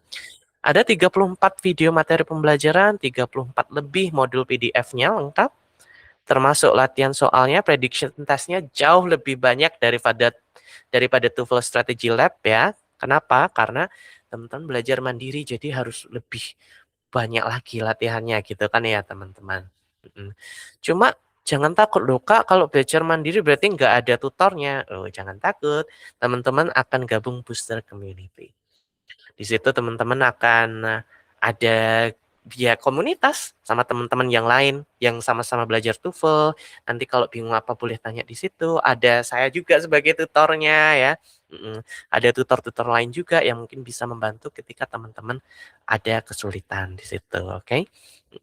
S1: Ada 34 video materi pembelajaran, 34 lebih modul PDF-nya lengkap, termasuk latihan soalnya, prediction test-nya jauh lebih banyak daripada TOEFL Strategy Lab ya. Kenapa? Karena teman-teman belajar mandiri, jadi harus lebih banyak lagi latihannya gitu kan ya teman-teman. Cuma jangan takut loh Kak, kalau belajar mandiri berarti nggak ada tutornya. Oh jangan takut, teman-teman akan gabung booster community. Di situ teman-teman akan ada via komunitas sama teman-teman yang lain yang sama-sama belajar TOEFL. Nanti kalau bingung apa boleh tanya di situ. Ada saya juga sebagai tutornya ya. Ada tutor-tutor lain juga yang mungkin bisa membantu ketika teman-teman ada kesulitan di situ, oke?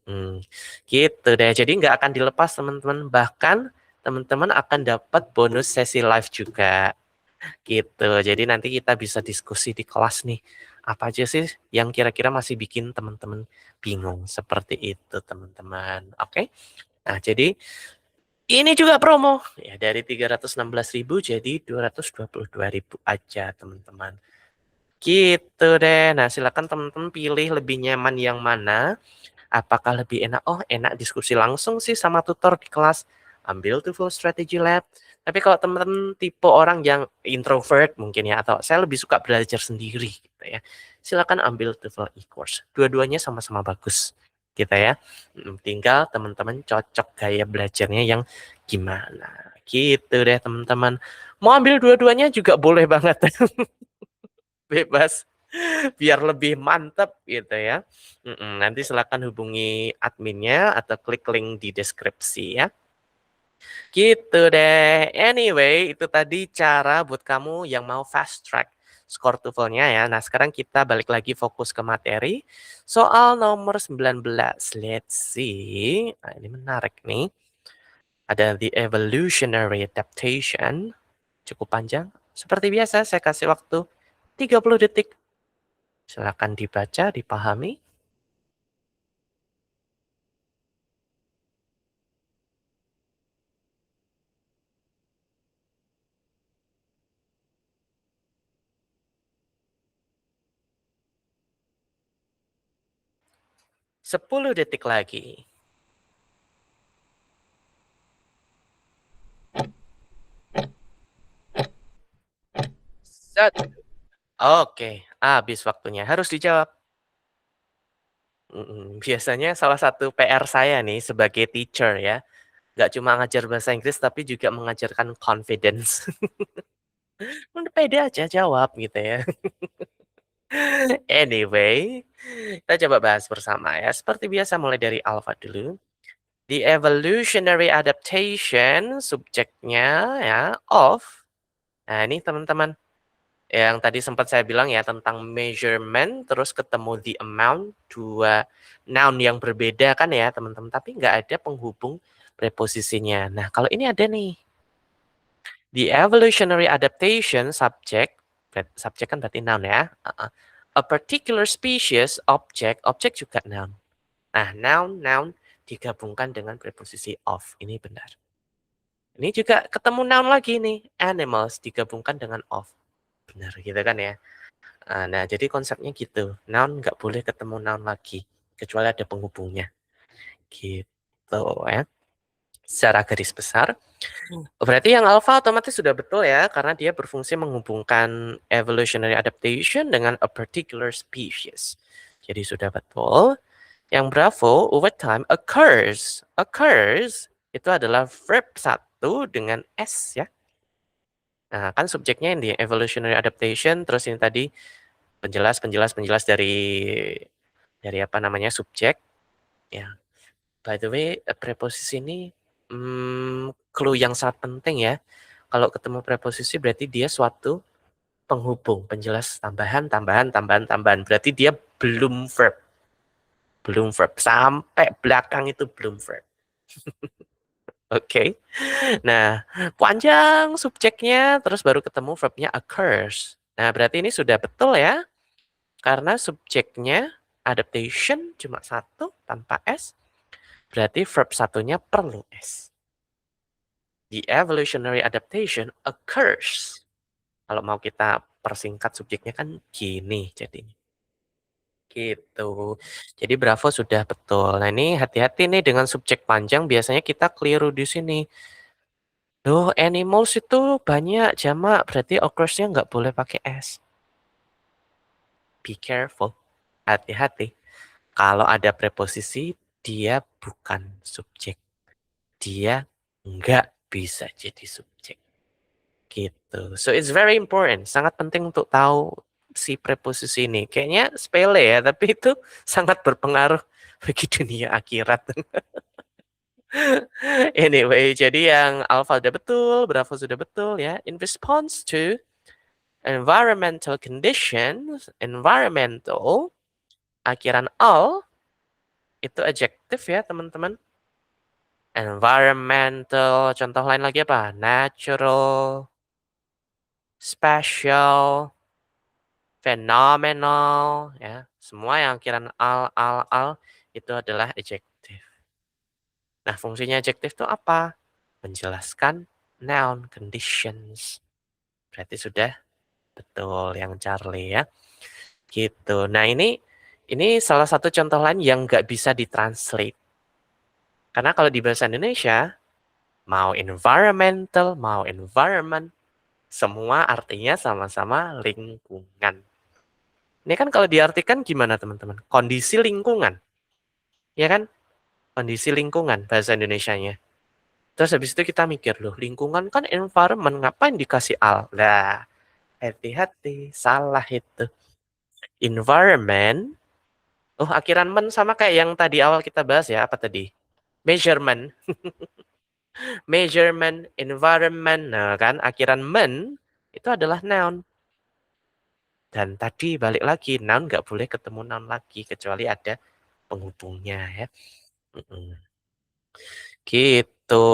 S1: Mhm, gitu deh. Jadi nggak akan dilepas teman-teman. Bahkan teman-teman akan dapat bonus sesi live juga. Gitu. Jadi nanti kita bisa diskusi di kelas nih, apa aja sih yang kira-kira masih bikin teman-teman bingung, seperti itu teman-teman, oke? Nah jadi, ini juga promo, ya dari 316.000 jadi 222.000 aja teman-teman. Gitu deh. Nah silakan teman-teman pilih lebih nyaman yang mana. Apakah lebih enak, "Oh enak diskusi langsung sih sama tutor di kelas," ambil tuh full strategy lab. Tapi kalau teman-teman tipe orang yang introvert mungkin ya, atau saya lebih suka belajar sendiri gitu ya, silakan ambil TOEFL e-course. Dua-duanya sama-sama bagus, gitu ya. Tinggal teman-teman cocok gaya belajarnya yang gimana, gitu deh teman-teman. Mau ambil dua-duanya juga boleh banget, bebas. Biar lebih mantap gitu ya. Nanti silakan hubungi adminnya atau klik link di deskripsi ya. Gitu deh. Anyway, itu tadi cara buat kamu yang mau fast track skor TOEFL-nya ya. Nah, sekarang kita balik lagi fokus ke materi. Soal nomor 19. Let's see. Nah, ini menarik nih. Ada the evolutionary adaptation. Cukup panjang. Seperti biasa, saya kasih waktu 30 detik. Silakan dibaca, dipahami. 10 detik lagi. Set. Oke, habis waktunya. Harus dijawab. Biasanya salah satu PR saya nih sebagai teacher ya, nggak cuma ngajar bahasa Inggris tapi juga mengajarkan confidence. Udah pede aja jawab gitu ya. Anyway, kita coba bahas bersama ya. Seperti biasa mulai dari alpha dulu. The evolutionary adaptation subjeknya ya of. Nah, ini teman-teman yang tadi sempat saya bilang ya tentang measurement terus ketemu the amount, dua noun yang berbeda kan ya teman-teman, tapi nggak ada penghubung preposisinya. Nah, kalau ini ada nih. The evolutionary adaptation subject, subject kan berarti noun ya. A particular species, object, object juga noun. Nah, noun, noun digabungkan dengan preposisi of. Ini benar. Ini juga ketemu noun lagi nih. Animals digabungkan dengan of. Benar gitu kan ya. Nah, jadi konsepnya gitu. Noun nggak boleh ketemu noun lagi. Kecuali ada penghubungnya. Gitu ya. Secara garis besar. Berarti yang alpha otomatis sudah betul ya. Karena dia berfungsi menghubungkan evolutionary adaptation dengan a particular species. Jadi sudah betul. Yang bravo, over time, occurs. Occurs itu adalah verb satu dengan S ya. Nah, kan subjeknya yang di evolutionary adaptation, terus ini tadi penjelas dari apa namanya, subjek. Ya, by the way, preposisi ini clue yang sangat penting ya. Kalau ketemu preposisi berarti dia suatu penghubung, penjelas tambahan, tambahan, tambahan, tambahan. Berarti dia belum verb. Belum verb. Sampai belakang itu belum verb. Oke. Nah, panjang subjeknya, terus baru ketemu verbnya occurs. Nah, berarti ini sudah betul ya. Karena subjeknya adaptation cuma satu tanpa S. Berarti verb satunya perlu S. The evolutionary adaptation occurs. Kalau mau kita persingkat subjeknya kan gini jadinya. Gitu. Jadi bravo sudah betul. Nah, ini hati-hati nih dengan subjek panjang biasanya kita keliru di sini. Loh, animals itu banyak jamak, berarti occurs-nya nggak boleh pakai S. Be careful. Hati-hati. Kalau ada preposisi, dia bukan subjek. Dia nggak bisa jadi subjek. Gitu. So it's very important. Sangat penting untuk tahu si preposisi ini. Kayaknya sepele ya, tapi itu sangat berpengaruh bagi dunia akhirat. Anyway, jadi yang alpha sudah betul, bravo sudah betul ya. In response to environmental conditions, environmental, akhiran al, itu adjektif ya teman-teman. Environmental, contoh lain lagi apa? Natural, special, phenomenal, ya. Semua yang akhiran al, itu adalah adjektif. Nah, fungsinya adjektif itu apa? Menjelaskan noun, conditions. Berarti sudah betul yang Charlie ya. Gitu. Nah, ini salah satu contoh lain yang nggak bisa ditranslate. Karena kalau di bahasa Indonesia, mau environmental, mau environment, semua artinya sama-sama lingkungan. Ini kan kalau diartikan gimana teman-teman? Kondisi lingkungan. Ya kan? Kondisi lingkungan bahasa Indonesianya. Terus habis itu kita mikir, loh lingkungan kan environment, ngapain dikasih al? Nah, hati-hati, salah itu. Environment, oh akhiran men sama kayak yang tadi awal kita bahas ya, apa tadi? Measurement. Measurement, environment. Nah kan, akhiran men itu adalah noun. Dan tadi balik lagi, noun nggak boleh ketemu noun lagi, kecuali ada penghubungnya ya. Gitu.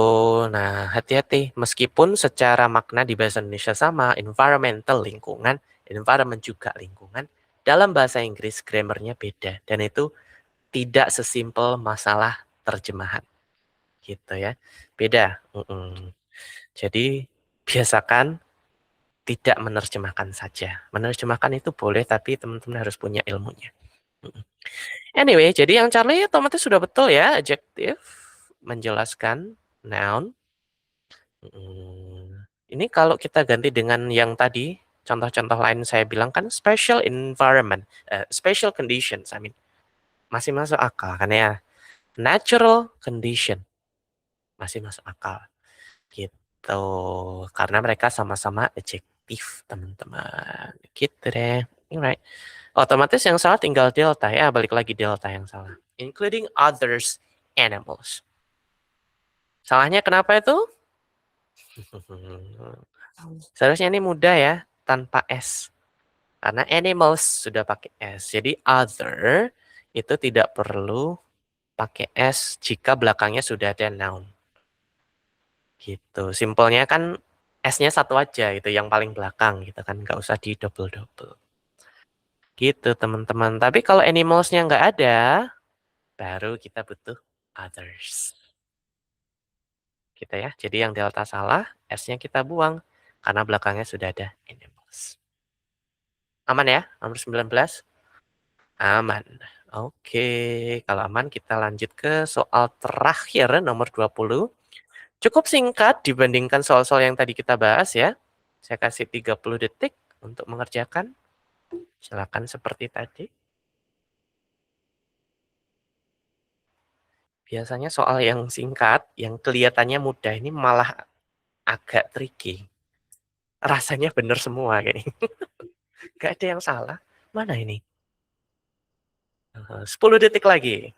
S1: Nah, hati-hati. Meskipun secara makna di bahasa Indonesia sama, environmental lingkungan, environment juga lingkungan, dalam bahasa Inggris grammarnya beda. Dan itu tidak sesimpel masalah terjemahan. Gitu ya. Beda. Jadi, biasakan tidak menerjemahkan saja. Menerjemahkan itu boleh, tapi teman-teman harus punya ilmunya. Anyway, jadi yang Charlie otomatis sudah betul ya, adjektif, menjelaskan, noun. Ini kalau kita ganti dengan yang tadi, contoh-contoh lain saya bilang kan special environment, special conditions, I mean. masih masuk akal kan ya. Natural condition, masih masuk akal, gitu. Karena mereka sama-sama adjektif, teman-teman. Gitu deh. Alright. Otomatis yang salah tinggal delta ya, balik lagi delta yang salah. Including others animals. Salahnya kenapa itu? Seharusnya ini mudah ya, tanpa S. Karena animals sudah pakai S. Jadi other itu tidak perlu pakai S jika belakangnya sudah ada noun. Gitu. Simpelnya kan S-nya satu aja itu yang paling belakang gitu kan. Nggak usah di double-double. Gitu teman-teman. Tapi kalau animals-nya nggak ada, baru kita butuh others. Gitu ya. Jadi yang delta salah, S-nya kita buang. Karena belakangnya sudah ada animals. Aman ya? Nomor 19? Aman. Oke, kalau aman kita lanjut ke soal terakhir nomor 20. Cukup singkat dibandingkan soal-soal yang tadi kita bahas ya. Saya kasih 30 detik untuk mengerjakan. Silakan seperti tadi. Biasanya soal yang singkat, yang kelihatannya mudah ini malah agak tricky. Rasanya benar semua kayaknya. Gak ada yang salah. Mana ini? 10 detik lagi.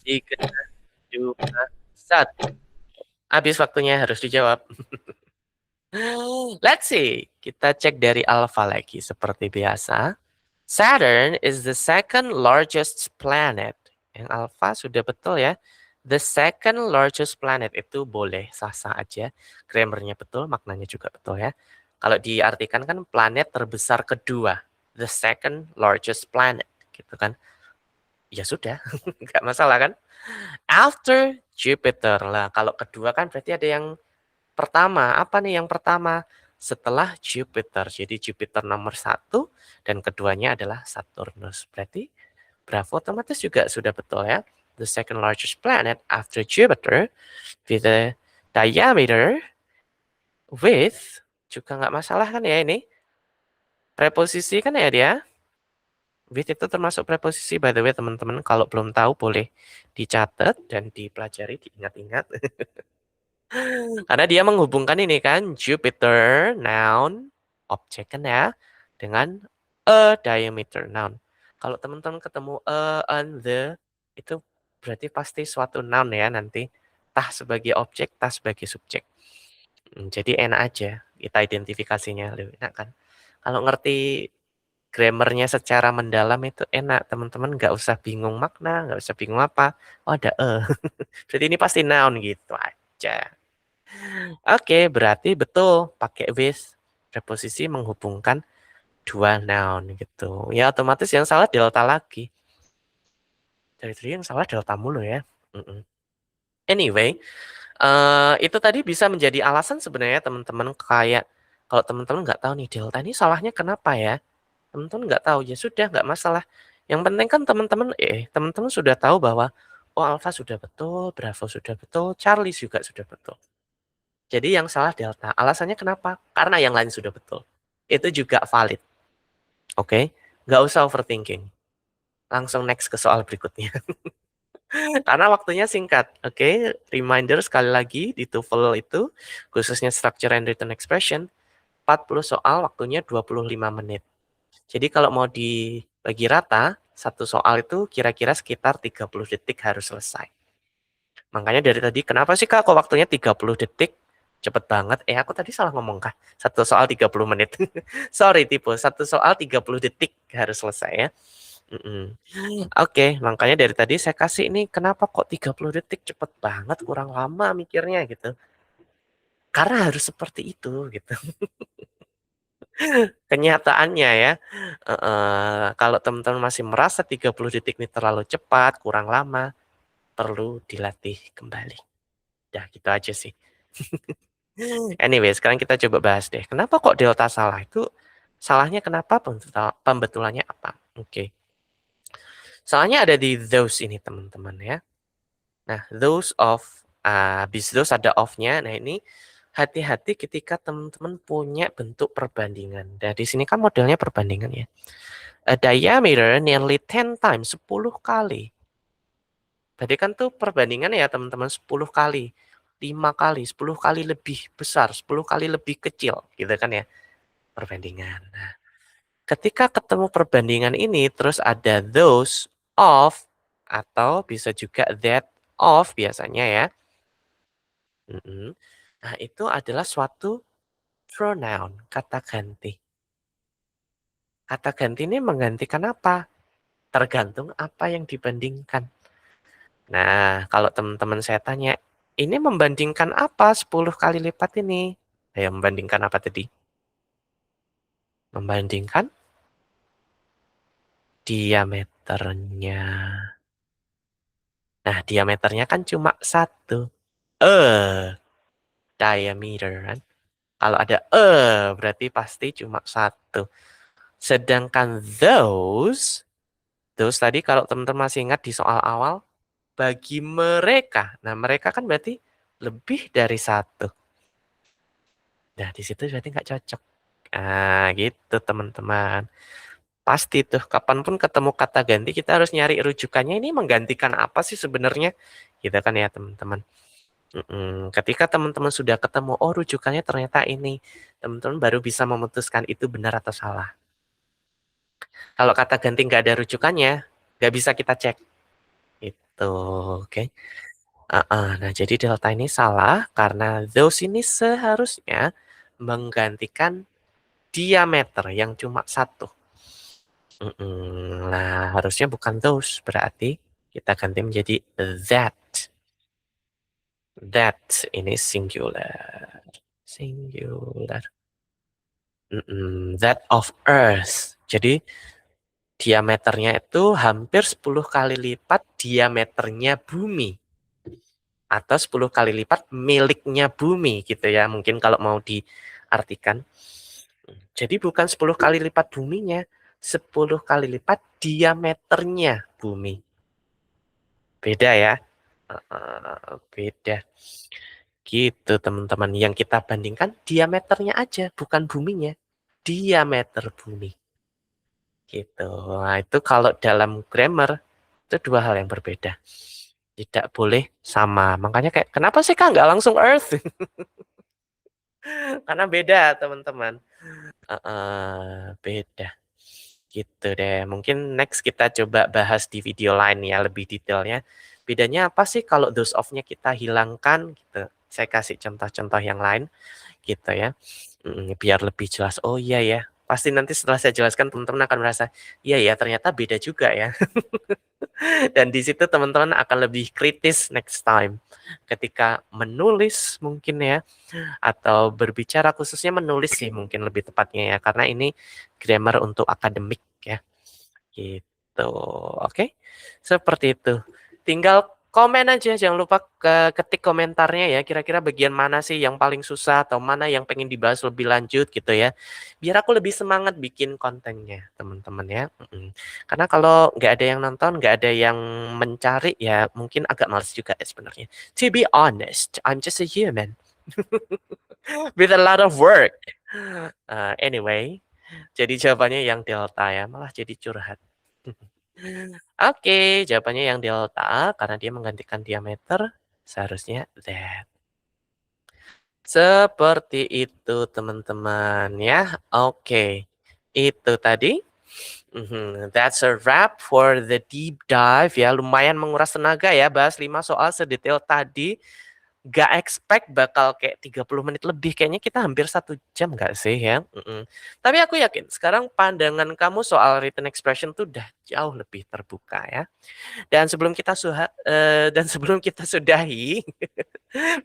S1: 3, 2, 1. Habis waktunya harus dijawab. Let's see. Kita cek dari alpha lagi seperti biasa. Saturn is the second largest planet. Yang alpha sudah betul ya. The second largest planet itu boleh sah-sah aja. Grammarnya betul, maknanya juga betul ya. Kalau diartikan kan planet terbesar kedua. The second largest planet gitu kan. Ya sudah, nggak masalah kan. After Jupiter lah. Kalau kedua kan berarti ada yang pertama. Apa nih yang pertama? Setelah Jupiter. Jadi Jupiter nomor 1 dan keduanya adalah Saturnus. Berarti Bravo otomatis juga sudah betul ya. The second largest planet after Jupiter with a diameter with juga nggak masalah kan ya ini. Preposisi kan ya dia. With itu termasuk preposisi by the way teman-teman. Kalau belum tahu boleh dicatat dan dipelajari, diingat-ingat. Karena dia menghubungkan ini kan Jupiter noun objek kan ya dengan a diameter noun. Kalau teman-teman ketemu a and the itu berarti pasti suatu noun ya nanti. Tah sebagai objek, tah sebagai subjek. Jadi enak aja kita identifikasinya lebih enak kan. Kalau ngerti grammarnya secara mendalam itu enak teman-teman, nggak usah bingung makna, nggak usah bingung apa. Oh ada berarti ini pasti noun gitu aja. Oke, berarti betul pakai with preposisi menghubungkan dua noun gitu. Ya otomatis yang salah delta lagi. Dari tadi yang salah delta mulu ya. Anyway, itu tadi bisa menjadi alasan sebenarnya teman-teman kayak kalau teman-teman nggak tahu nih delta ini salahnya kenapa ya? Teman-teman nggak tahu ya sudah nggak masalah. Yang penting kan teman-teman sudah tahu bahwa oh alpha sudah betul, bravo sudah betul, Charlie juga sudah betul. Jadi yang salah delta. Alasannya kenapa? Karena yang lain sudah betul. Itu juga valid. Oke? Nggak usah overthinking. Langsung next ke soal berikutnya. Karena waktunya singkat. Oke? Reminder sekali lagi di TOEFL itu, khususnya structure and written expression, 40 soal waktunya 25 menit. Jadi kalau mau dibagi rata, satu soal itu kira-kira sekitar 30 detik harus selesai. Makanya dari tadi, kenapa sih Kak kok waktunya 30 detik? Cepet banget. Aku tadi salah ngomong Kak. Satu soal 30 menit. Sorry, tipe. Satu soal 30 detik harus selesai ya. Oke, makanya dari tadi saya kasih ini, kenapa kok 30 detik? Cepet banget, kurang lama mikirnya gitu. Karena harus seperti itu gitu. Kenyataannya ya. Kalau teman-teman masih merasa 30 detik ini terlalu cepat, kurang lama, perlu dilatih kembali. Ya gitu aja sih. Anyway, sekarang kita coba bahas deh. Kenapa kok delta salah? Itu salahnya kenapa? Pembetulannya apa? Oke. Salahnya ada di those ini teman-teman ya. Nah, those of habis those ada of-nya. Nah, ini hati-hati ketika teman-teman punya bentuk perbandingan. Dan di sini kan modelnya perbandingan ya. A diameter nearly 10 times, 10 kali. Berarti kan tuh perbandingan ya teman-teman 10 kali, 5 kali, 10 kali lebih besar, 10 kali lebih kecil gitu kan ya perbandingan. Nah, ketika ketemu perbandingan ini terus ada those of atau bisa juga that of biasanya ya. Nah, itu adalah suatu pronoun, kata ganti. Kata ganti ini menggantikan apa? Tergantung apa yang dibandingkan. Nah, kalau teman-teman saya tanya, ini membandingkan apa 10 kali lipat ini? Ya, membandingkan apa tadi? Membandingkan diameternya. Nah, diameternya kan cuma satu. Diameter kan. Kalau ada berarti pasti cuma satu. Sedangkan those tadi kalau teman-teman masih ingat di soal awal, bagi mereka. Nah, mereka kan berarti lebih dari satu. Nah, di situ berarti nggak cocok. Nah, gitu teman-teman. Pasti tuh, kapanpun ketemu kata ganti, kita harus nyari rujukannya ini menggantikan apa sih sebenarnya. Gitu kan ya teman-teman. Ketika teman-teman sudah ketemu, oh rujukannya ternyata ini. Teman-teman baru bisa memutuskan itu benar atau salah. Kalau kata ganti nggak ada rujukannya, nggak bisa kita cek. Itu, oke. Nah, jadi delta ini salah karena those ini seharusnya menggantikan diameter yang cuma satu. Nah, harusnya bukan those, berarti kita ganti menjadi that. That ini singular. Singular. That of Earth. Jadi diameternya itu hampir 10 kali lipat diameternya bumi. Atau 10 kali lipat miliknya bumi gitu ya. Mungkin kalau mau diartikan. Jadi bukan 10 kali lipat buminya, 10 kali lipat diameternya bumi. Beda ya. Beda. Gitu teman-teman. Yang kita bandingkan diameternya aja, bukan buminya. Diameter bumi. Gitu. Nah, itu kalau dalam grammar itu dua hal yang berbeda. Tidak boleh sama. Makanya kayak kenapa sih Kak nggak langsung earth? Karena beda teman-teman. Beda. Gitu deh. Mungkin next kita coba bahas di video lain ya lebih detailnya. Bedanya apa sih kalau those of-nya kita hilangkan gitu. Saya kasih contoh-contoh yang lain gitu ya. Biar lebih jelas. Oh iya ya. Pasti nanti setelah saya jelaskan teman-teman akan merasa, iya ya ternyata beda juga ya. Dan di situ teman-teman akan lebih kritis next time. Ketika menulis mungkin ya. Atau berbicara khususnya menulis sih mungkin lebih tepatnya ya. Karena ini grammar untuk akademik ya. Gitu. Oke. Seperti itu. Tinggal komen aja, jangan lupa ketik komentarnya ya. Kira-kira bagian mana sih yang paling susah atau mana yang pengen dibahas lebih lanjut gitu ya. Biar aku lebih semangat bikin kontennya, teman-teman ya. Karena kalau nggak ada yang nonton, nggak ada yang mencari ya mungkin agak males juga ya sebenarnya. To be honest, I'm just a human with a lot of work. Anyway, jadi jawabannya yang delta ya, malah jadi curhat. Oke, jawabannya yang delta karena dia menggantikan diameter, seharusnya that. Seperti itu teman-teman ya. Oke, itu tadi. That's a wrap for the deep dive ya. Lumayan menguras tenaga ya, bahas 5 soal sedetail tadi. Gak expect bakal kayak 30 menit lebih, kayaknya kita hampir 1 jam nggak sih ya? Tapi aku yakin sekarang pandangan kamu soal written expression tuh udah jauh lebih terbuka ya. Dan sebelum kita sudahi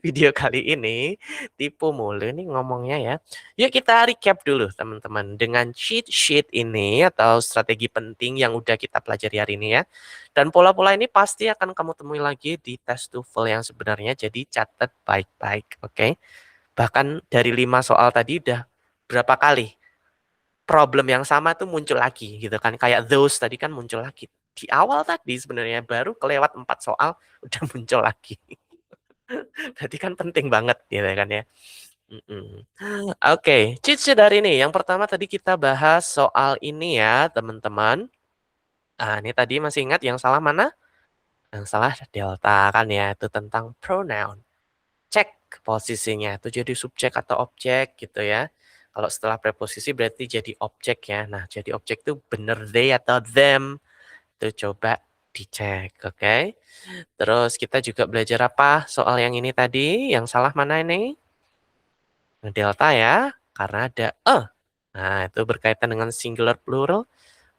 S1: video kali ini, tipu mulu nih ngomongnya ya. Yuk kita recap dulu teman-teman dengan cheat sheet ini atau strategi penting yang udah kita pelajari hari ini ya. Dan pola-pola ini pasti akan kamu temui lagi di tes TOEFL yang sebenarnya, jadi catat baik-baik, oke? Bahkan dari 5 soal tadi udah berapa kali problem yang sama tuh muncul lagi gitu kan. Kayak those tadi kan muncul lagi. Di awal tadi sebenarnya baru kelewat 4 soal udah muncul lagi. Berarti kan penting banget gitu kan ya. Mhm. Oke, cheat sheet hari ini, yang pertama tadi kita bahas soal ini ya, teman-teman. Ini tadi masih ingat yang salah mana? Yang salah delta kan ya, itu tentang pronoun. Cek posisinya, itu jadi subjek atau objek gitu ya. Kalau setelah preposisi berarti jadi objek ya. Nah, jadi objek itu bener they atau them, itu coba dicek, oke. Terus kita juga belajar apa soal yang ini tadi, yang salah mana ini? Delta ya, karena ada "e". Nah, itu berkaitan dengan singular plural,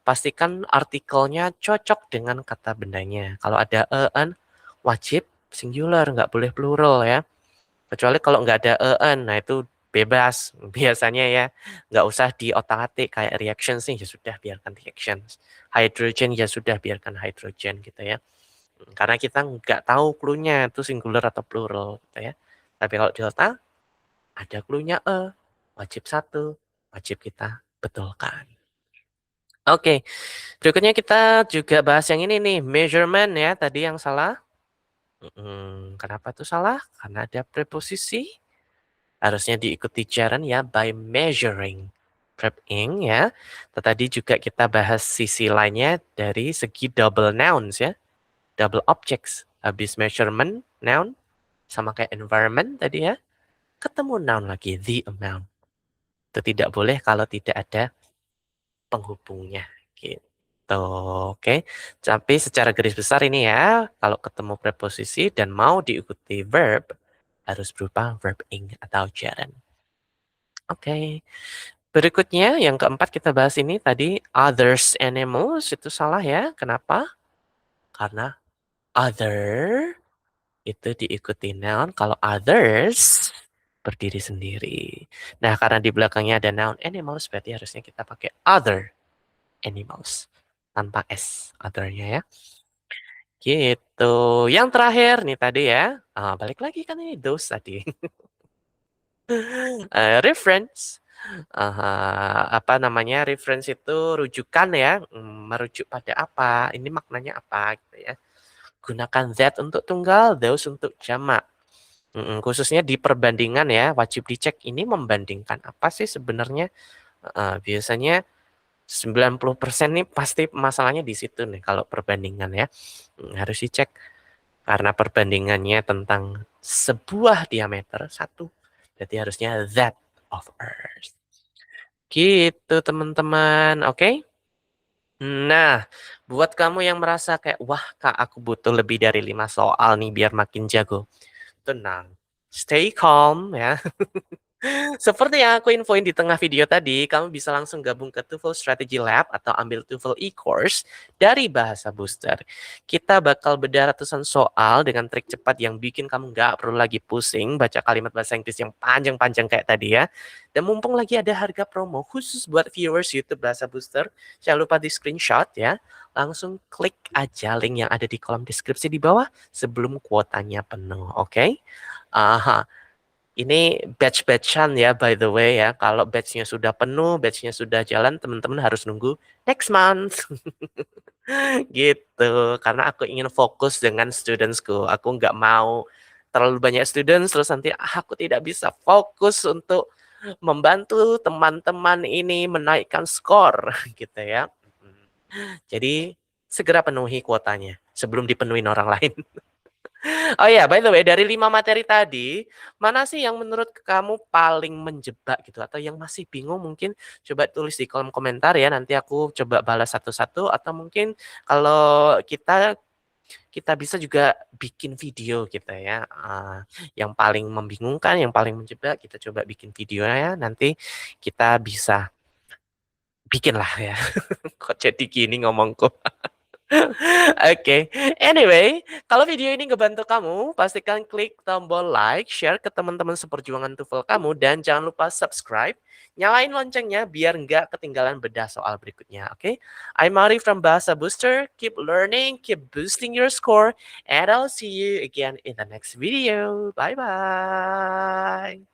S1: pastikan artikelnya cocok dengan kata bendanya. Kalau ada "en", wajib singular, nggak boleh plural ya. Kecuali kalau nggak ada "en", nah itu bebas. Biasanya ya, nggak usah diotak-atik kayak reaction sih, ya sudah biarkan reactions. Hydrogen, ya sudah biarkan hydrogen gitu ya. Karena kita nggak tahu clue-nya itu singular atau plural gitu ya. Tapi kalau delta, ada clue-nya wajib satu, wajib kita betulkan. Oke, berikutnya kita juga bahas yang ini nih, measurement ya, tadi yang salah. Kenapa tuh salah? Karena ada preposisi, harusnya diikuti gerund ya, by measuring. Verb ing ya. Tadi juga kita bahas sisi lainnya dari segi double nouns ya, double objects. Habis measurement, noun, sama kayak environment tadi ya, ketemu noun lagi, the amount. Itu tidak boleh kalau tidak ada penghubungnya, gitu. Oke, tapi secara garis besar ini ya, kalau ketemu preposisi dan mau diikuti verb, harus berupa verb ing atau gerund. Oke, berikutnya yang keempat kita bahas ini tadi others animals itu salah ya. Kenapa? Karena other itu diikuti noun, kalau others berdiri sendiri. Nah, karena di belakangnya ada noun animals, berarti harusnya kita pakai other animals. Tanpa S, other-nya ya. Gitu. Yang terakhir nih tadi ya, balik lagi kan ini those tadi. Reference, apa namanya, reference itu rujukan ya, merujuk pada apa, ini maknanya apa gitu ya. Gunakan that untuk tunggal, those untuk jamak. Khususnya di perbandingan ya, wajib dicek ini membandingkan apa sih sebenarnya. Biasanya 90% nih pasti masalahnya di situ nih kalau perbandingan ya. Harus dicek karena perbandingannya tentang sebuah diameter satu, berarti harusnya that of Earth. Gitu teman-teman, oke? Nah, buat kamu yang merasa kayak, "Wah Kak, aku butuh lebih dari 5 soal nih biar makin jago." Tenang, stay calm ya. Seperti yang aku infoin di tengah video tadi, kamu bisa langsung gabung ke TOEFL Strategy Lab atau ambil TOEFL e-course dari Bahasa Booster. Kita bakal bedah ratusan soal dengan trik cepat yang bikin kamu nggak perlu lagi pusing baca kalimat bahasa Inggris yang panjang-panjang kayak tadi ya. Dan mumpung lagi ada harga promo khusus buat viewers YouTube Bahasa Booster, jangan lupa di screenshot ya. Langsung klik aja link yang ada di kolom deskripsi di bawah sebelum kuotanya penuh, oke? Aha. Ini batch-batch-an ya by the way ya, kalau batch-nya sudah penuh, batch-nya sudah jalan, teman-teman harus nunggu next month. Gitu, karena aku ingin fokus dengan students-ku, aku nggak mau terlalu banyak students, terus nanti aku tidak bisa fokus untuk membantu teman-teman ini menaikkan skor, gitu ya. Jadi segera penuhi kuotanya, sebelum dipenuhin orang lain. Oh ya, by the way, dari 5 materi tadi, mana sih yang menurut kamu paling menjebak gitu atau yang masih bingung mungkin coba tulis di kolom komentar ya, nanti aku coba balas satu-satu atau mungkin kalau kita kita bisa juga bikin video gitu ya, yang paling membingungkan, yang paling menjebak, kita coba bikin videonya, nanti kita bisa bikin lah ya. Kok jadi gini ngomongku. Oke, anyway, kalau video ini ngebantu kamu, pastikan klik tombol like, share ke teman-teman seperjuangan TOEFL kamu, dan jangan lupa subscribe, nyalain loncengnya biar nggak ketinggalan bedah soal berikutnya, oke? I'm Mari from Bahasa Booster, keep learning, keep boosting your score, and I'll see you again in the next video. Bye-bye!